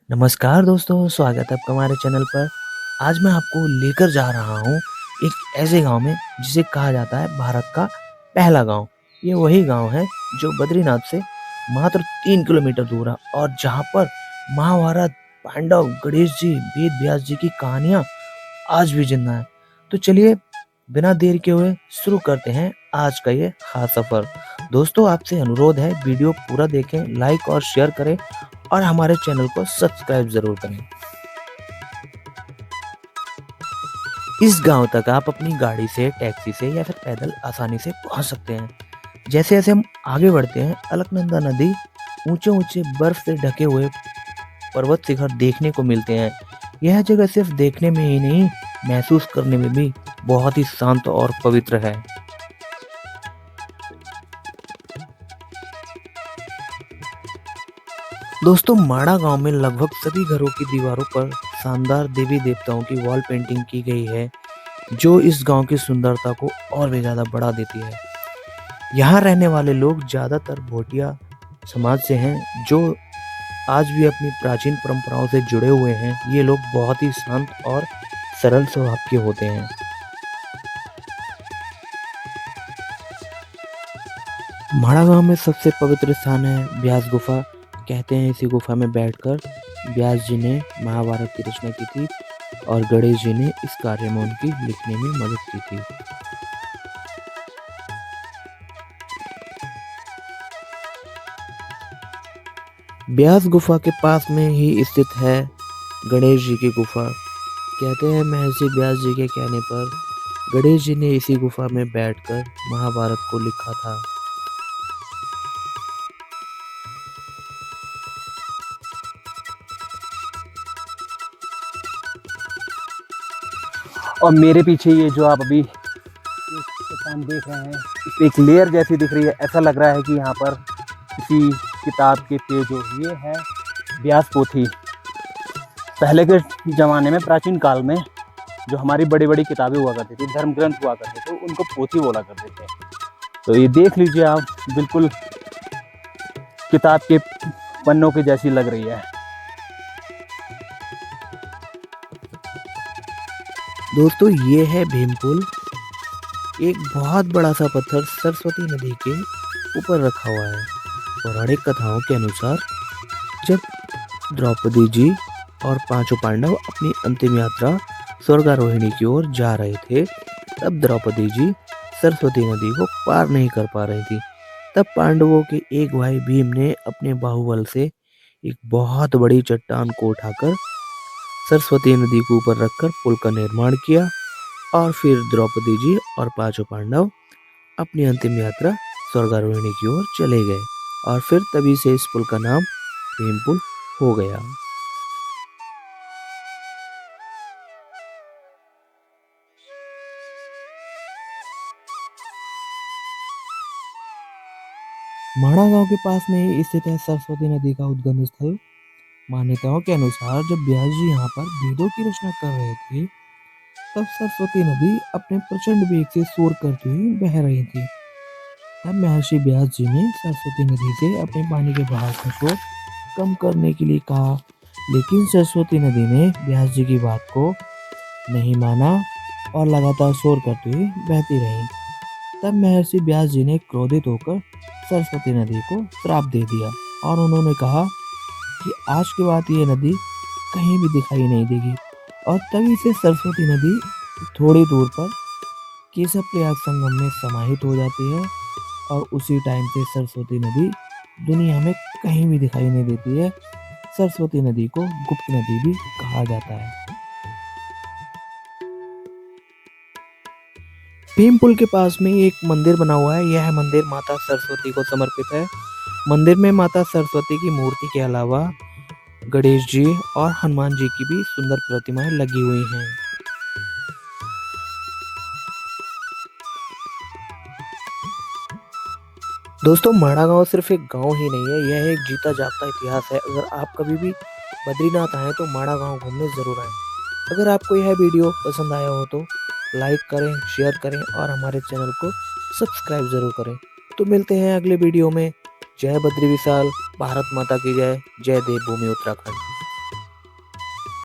नमस्कार दोस्तों, स्वागत है आपका हमारे चैनल पर। आज मैं आपको लेकर जा रहा हूँ एक ऐसे गाँव में जिसे कहा जाता है भारत का पहला गाँव। ये वही गाँव है जो बद्रीनाथ से मात्र 3 किलोमीटर दूर है और जहाँ पर महाभारत, पांडव, गणेश जी, वेद व्यास जी की कहानियाँ आज भी जिंदा है। तो चलिए बिना देर के हुए शुरू करते हैं आज का ये खास सफर। दोस्तों आपसे अनुरोध है वीडियो पूरा देखें, लाइक और शेयर करें और हमारे चैनल को सब्सक्राइब जरूर करें। इस गांव तक आप अपनी गाड़ी से, टैक्सी से या फिर पैदल आसानी से पहुंच सकते हैं। जैसे जैसे हम आगे बढ़ते हैं, अलकनंदा नदी, ऊंचे ऊंचे बर्फ से ढके हुए पर्वत शिखर देखने को मिलते हैं। यह जगह सिर्फ देखने में ही नहीं, महसूस करने में भी बहुत ही शांत और पवित्र है। दोस्तों माड़ा गांव में लगभग सभी घरों की दीवारों पर शानदार देवी देवताओं की वॉल पेंटिंग की गई है, जो इस गांव की सुंदरता को और भी ज्यादा बढ़ा देती है। यहाँ रहने वाले लोग ज्यादातर भोटिया समाज से हैं, जो आज भी अपनी प्राचीन परंपराओं से जुड़े हुए हैं। ये लोग बहुत ही शांत और सरल स्वभाव के होते हैं। माड़ा गांव में सबसे पवित्र स्थान है व्यास गुफा। कहते हैं इसी गुफा में बैठकर व्यास जी ने महाभारत की रचना की थी और गणेश जी ने इस कार्य में उनकी लिखने में मदद की थी। व्यास गुफा के पास में ही स्थित है गणेश जी की गुफा। कहते हैं महर्षि व्यास जी के कहने पर गणेश जी ने इसी गुफा में बैठकर महाभारत को लिखा था। और मेरे पीछे ये जो आप अभी चट्टान देख रहे हैं, इस पे एक लेयर जैसी दिख रही है। ऐसा लग रहा है कि यहाँ पर किसी किताब के पेज हो। ये है व्यास पोथी। पहले के ज़माने में, प्राचीन काल में, जो हमारी बड़ी बड़ी किताबें हुआ करती थी, धर्म ग्रंथ हुआ करते थे, उनको पोथी बोला करते थे। तो ये देख लीजिए आप, बिल्कुल किताब के पन्नों की जैसी लग रही है। दोस्तों ये है भीमपुल। एक बहुत बड़ा सा पत्थर सरस्वती नदी के ऊपर रखा हुआ है। पौराणिक कथाओं के अनुसार जब द्रौपदी जी और पांचों पांडव अपनी अंतिम यात्रा स्वर्गारोहिणी की ओर जा रहे थे, तब द्रौपदी जी सरस्वती नदी को पार नहीं कर पा रही थी। तब पांडवों के एक भाई भीम ने अपने बाहुबल से एक बहुत बड़ी चट्टान को उठाकर सरस्वती नदी के ऊपर रखकर पुल का निर्माण किया और फिर द्रौपदी जी और पांचों पांडव अपनी अंतिम यात्रा स्वर्गारोहिणी की ओर चले गए और फिर तभी से इस पुल का नाम भीमपुल हो गया। माणा गांव के पास में ही स्थित है सरस्वती नदी का उद्गम स्थल। मान्यताओं के अनुसार जब व्यास जी यहाँ पर वेदों की रचना कर रहे थे, तब सरस्वती नदी अपने प्रचंड वेग से शोर करती हुई बह रही थी। तब महर्षि व्यास जी ने सरस्वती नदी से अपने पानी के बहाव का शोर कम करने के लिए कहा, लेकिन सरस्वती नदी ने व्यास जी की बात को नहीं माना और लगातार शोर करती हुई बहती रही। तब महर्षि व्यास जी ने क्रोधित होकर सरस्वती नदी को श्राप दे दिया और उन्होंने कहा कि आज के बाद ये नदी कहीं भी दिखाई नहीं देगी। और तभी से सरस्वती नदी थोड़ी दूर पर केशव प्रयाग संगम में समाहित हो जाती है और उसी टाइम से सरस्वती नदी दुनिया में कहीं भी दिखाई नहीं देती है। सरस्वती नदी को गुप्त नदी भी कहा जाता है। भीमपुल के पास में एक मंदिर बना हुआ है। यह मंदिर माता सरस्वती को समर्पित है। मंदिर में माता सरस्वती की मूर्ति के अलावा गणेश जी और हनुमान जी की भी सुंदर प्रतिमाएं लगी हुई हैं। दोस्तों माड़ा गांव सिर्फ एक गांव ही नहीं है, यह एक जीता जागता इतिहास है। अगर आप कभी भी बद्रीनाथ आए तो माड़ा गांव घूमने जरूर आए। अगर आपको यह वीडियो पसंद आया हो तो लाइक करें, शेयर करें और हमारे चैनल को सब्सक्राइब जरूर करें। तो मिलते हैं अगले वीडियो में। जय बद्री विशाल, भारत माता की जय, जय देवभूमि उत्तराखंड।